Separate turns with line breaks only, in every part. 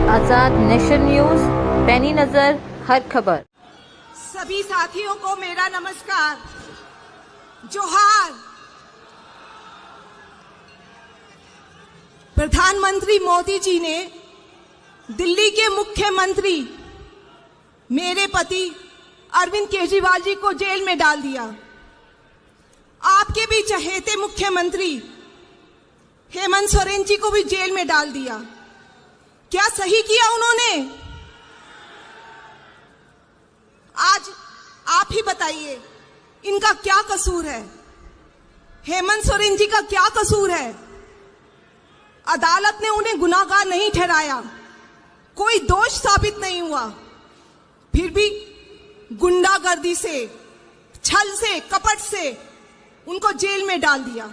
आजाद nation news, पैनी नजर हर खबर।
सभी साथियों को मेरा नमस्कार, जोहार। प्रधानमंत्री मोदी जी ने दिल्ली के मुख्यमंत्री मेरे पति अरविंद केजरीवाल जी को जेल में डाल दिया। आपके भी चहेते मुख्यमंत्री हेमंत सोरेन जी को भी जेल में डाल दिया। क्या सही किया उन्होंने? आज आप ही बताइए, इनका क्या कसूर है? हेमंत सोरेन जी का क्या कसूर है? अदालत ने उन्हें गुनाहगार नहीं ठहराया, कोई दोष साबित नहीं हुआ, फिर भी गुंडागर्दी से, छल से, कपट से उनको जेल में डाल दिया।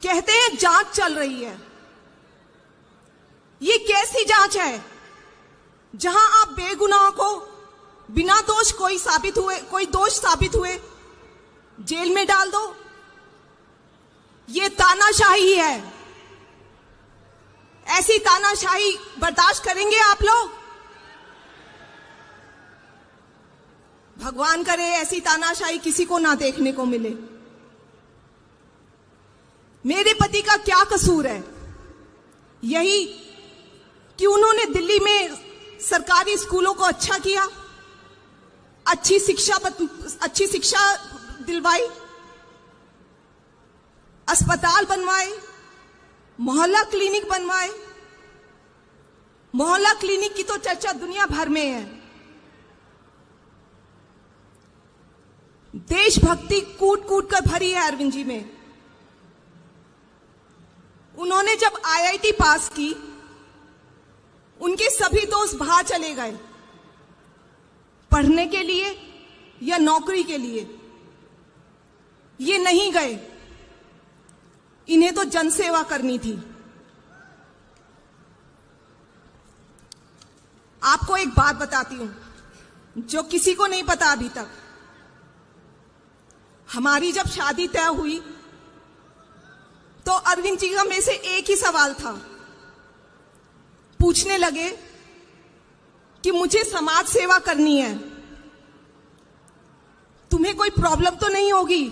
कहते हैं जांच चल रही है। ये कैसी जांच है जहां आप बेगुनाह को बिना दोष कोई दोष साबित हुए जेल में डाल दो? ये तानाशाही है। ऐसी तानाशाही बर्दाश्त करेंगे आप लोग? भगवान करे ऐसी तानाशाही किसी को ना देखने को मिले। मेरे पति का क्या कसूर है? यही कि उन्होंने दिल्ली में सरकारी स्कूलों को अच्छा किया, अच्छी शिक्षा दिलवाई, अस्पताल बनवाए, मोहल्ला क्लिनिक बनवाए। मोहल्ला क्लिनिक की तो चर्चा दुनिया भर में है। देशभक्ति कूट कूट कर भरी है अरविंद जी में। उन्होंने जब आईआईटी पास की, उनके सभी दोस्त बाहर चले गए पढ़ने के लिए या नौकरी के लिए। ये नहीं गए, इन्हें तो जनसेवा करनी थी। आपको एक बात बताती हूं जो किसी को नहीं पता अभी तक। हमारी जब शादी तय हुई तो अरविंद जी का मेरे से एक ही सवाल था। पूछने लगे कि मुझे समाज सेवा करनी है, तुम्हें कोई प्रॉब्लम तो नहीं होगी?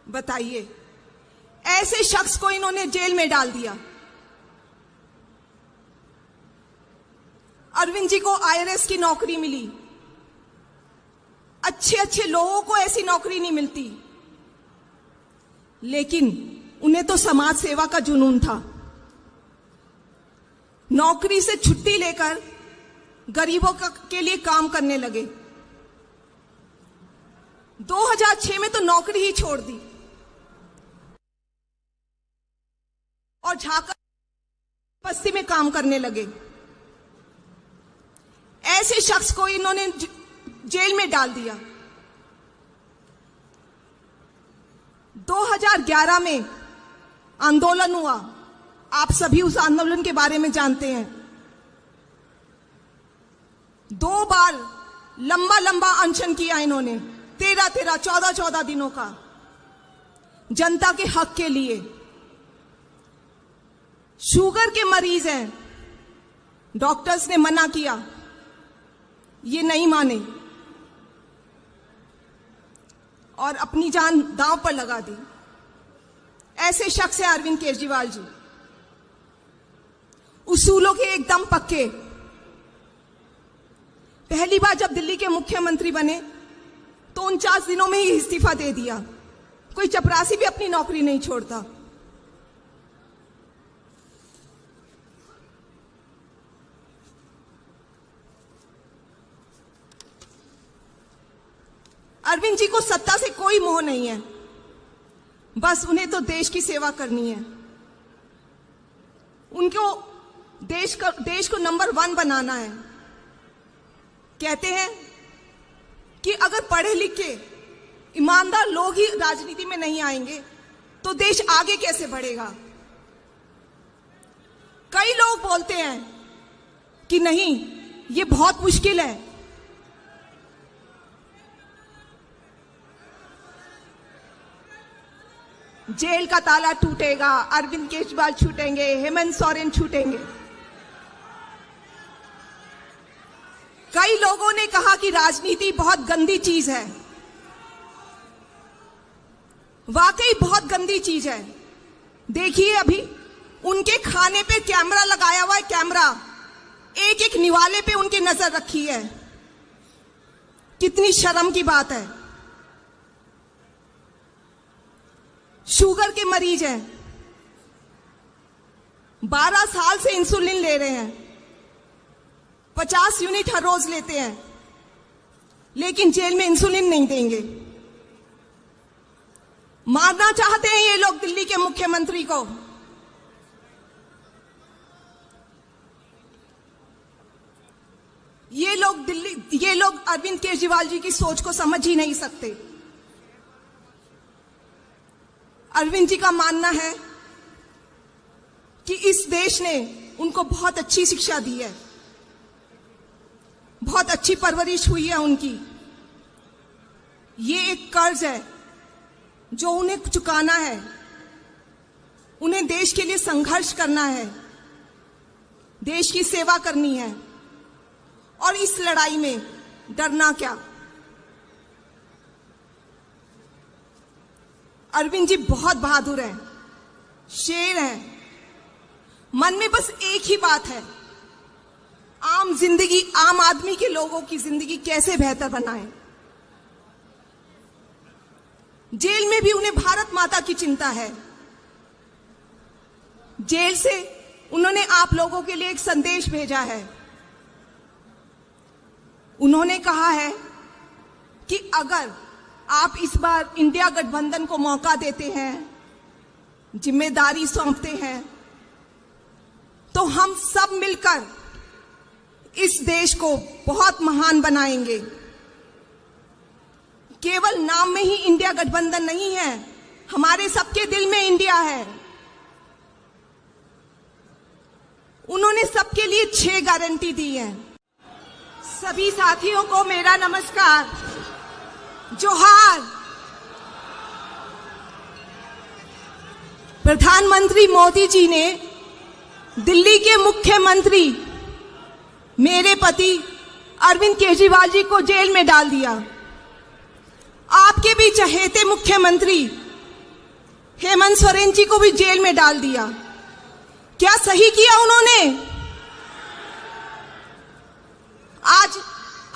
बताइए, ऐसे शख्स को इन्होंने जेल में डाल दिया। अरविंद जी को आईआरएस की नौकरी मिली। अच्छे अच्छे लोगों को ऐसी नौकरी नहीं मिलती, लेकिन उन्हें तो समाज सेवा का जुनून था। नौकरी से छुट्टी लेकर गरीबों के लिए काम करने लगे। 2006 में तो नौकरी ही छोड़ दी और झाकर बस्ती में काम करने लगे। ऐसे शख्स को इन्होंने जेल में डाल दिया। 2011 में आंदोलन हुआ, आप सभी उस आंदोलन के बारे में जानते हैं। 2 बार लंबा लंबा अनशन किया इन्होंने, 13 14 दिनों का, जनता के हक के लिए। शुगर के मरीज हैं, डॉक्टर्स ने मना किया, ये नहीं माने और अपनी जान दांव पर लगा दी। ऐसे शख्स है अरविंद केजरीवाल जी, उसूलों के एकदम पक्के। पहली बार जब दिल्ली के मुख्यमंत्री बने तो 49 दिनों में ही इस्तीफा दे दिया। कोई चपरासी भी अपनी नौकरी नहीं छोड़ता। अरविंद जी को सत्ता से कोई मोह नहीं है, बस उन्हें तो देश की सेवा करनी है। उनको देश को नंबर 1 बनाना है। कहते हैं कि अगर पढ़े लिखे ईमानदार लोग ही राजनीति में नहीं आएंगे तो देश आगे कैसे बढ़ेगा? कई लोग बोलते हैं कि नहीं, ये बहुत मुश्किल है। जेल का ताला टूटेगा, अरविंद केजरीवाल छूटेंगे, हेमंत सोरेन छूटेंगे। कई लोगों ने कहा कि राजनीति बहुत गंदी चीज है। वाकई बहुत गंदी चीज है। देखिए, अभी उनके खाने पे कैमरा लगाया हुआ है, कैमरा एक एक निवाले पे उनकी नजर रखी है। कितनी शर्म की बात है। शुगर के मरीज हैं, 12 साल से इंसुलिन ले रहे हैं, 50 यूनिट हर रोज लेते हैं, लेकिन जेल में इंसुलिन नहीं देंगे। मारना चाहते हैं ये लोग दिल्ली के मुख्यमंत्री को। ये लोग अरविंद केजरीवाल जी की सोच को समझ ही नहीं सकते। अरविंद जी का मानना है कि इस देश ने उनको बहुत अच्छी शिक्षा दी है, बहुत अच्छी परवरिश हुई है उनकी। ये एक कर्ज है जो उन्हें चुकाना है। उन्हें देश के लिए संघर्ष करना है, देश की सेवा करनी है, और इस लड़ाई में डरना क्या। अरविंद जी बहुत बहादुर हैं, शेर हैं। मन में बस एक ही बात है, आम जिंदगी, आम आदमी के लोगों की जिंदगी कैसे बेहतर बनाएं। जेल में भी उन्हें भारत माता की चिंता है। जेल से उन्होंने आप लोगों के लिए एक संदेश भेजा है। उन्होंने कहा है कि अगर आप इस बार इंडिया गठबंधन को मौका देते हैं, जिम्मेदारी सौंपते हैं, तो हम सब मिलकर इस देश को बहुत महान बनाएंगे। केवल नाम में ही इंडिया गठबंधन नहीं है, हमारे सबके दिल में इंडिया है। उन्होंने सबके लिए 6 गारंटी दी है। सभी साथियों को मेरा नमस्कार, जोहार। प्रधानमंत्री मोदी जी ने दिल्ली के मुख्यमंत्री मेरे पति अरविंद केजरीवाल जी को जेल में डाल दिया। आपके भी चहेते मुख्यमंत्री हेमंत सोरेन जी को भी जेल में डाल दिया। क्या सही किया उन्होंने? आज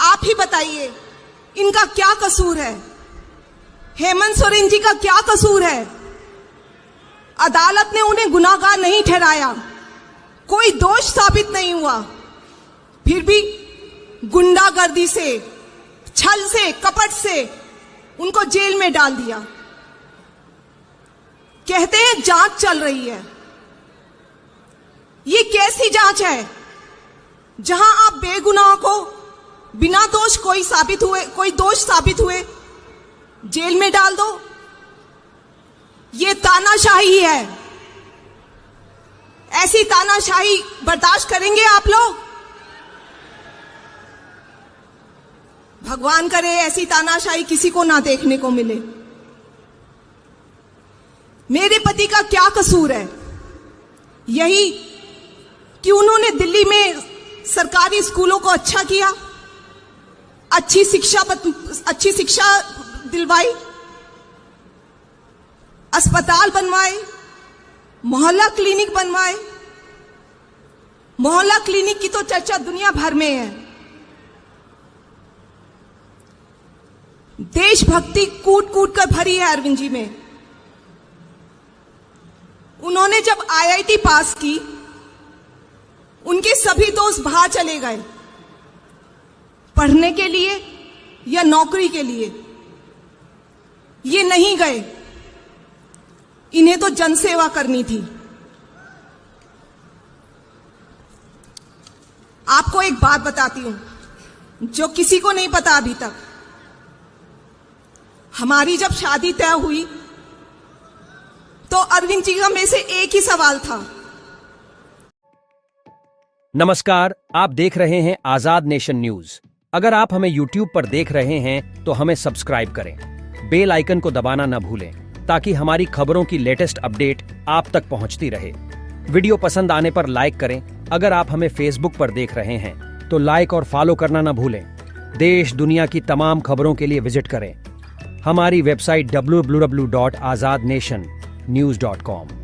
आप ही बताइए, इनका क्या कसूर है? हेमंत सोरेन जी का क्या कसूर है? अदालत ने उन्हें गुनाहगार नहीं ठहराया, कोई दोष साबित नहीं हुआ, फिर भी गुंडागर्दी से, छल से, कपट से उनको जेल में डाल दिया। कहते हैं जांच चल रही है। ये कैसी जांच है जहां आप बेगुनाह को बिना दोष कोई दोष साबित हुए जेल में डाल दो? ये तानाशाही है। ऐसी तानाशाही बर्दाश्त करेंगे आप लोग? भगवान करे ऐसी तानाशाही किसी को ना देखने को मिले। मेरे पति का क्या कसूर है? यही कि उन्होंने दिल्ली में सरकारी स्कूलों को अच्छा किया, अच्छी शिक्षा दिलवाई, अस्पताल बनवाए, मोहल्ला क्लिनिक बनवाए। मोहल्ला क्लिनिक की तो चर्चा दुनिया भर में है। देशभक्ति कूट कूट कर भरी है अरविंद जी में। उन्होंने जब आईआईटी पास की, उनके सभी दोस्त बाहर चले गए पढ़ने के लिए या नौकरी के लिए। ये नहीं गए, इन्हें तो जनसेवा करनी थी। आपको एक बात बताती हूं जो किसी को नहीं पता अभी तक। हमारी जब शादी तय हुई तो अरविंद जी का में से एक ही सवाल था।
नमस्कार, आप देख रहे हैं आजाद नेशन न्यूज। अगर आप हमें YouTube पर देख रहे हैं तो हमें सब्सक्राइब करें, बेल आइकन को दबाना न भूलें ताकि हमारी खबरों की लेटेस्ट अपडेट आप तक पहुंचती रहे। वीडियो पसंद आने पर लाइक करें। अगर आप हमें फेसबुक पर देख रहे हैं तो लाइक और फॉलो करना ना भूलें। देश दुनिया की तमाम खबरों के लिए विजिट करें हमारी वेबसाइट www.azadnationnews.com।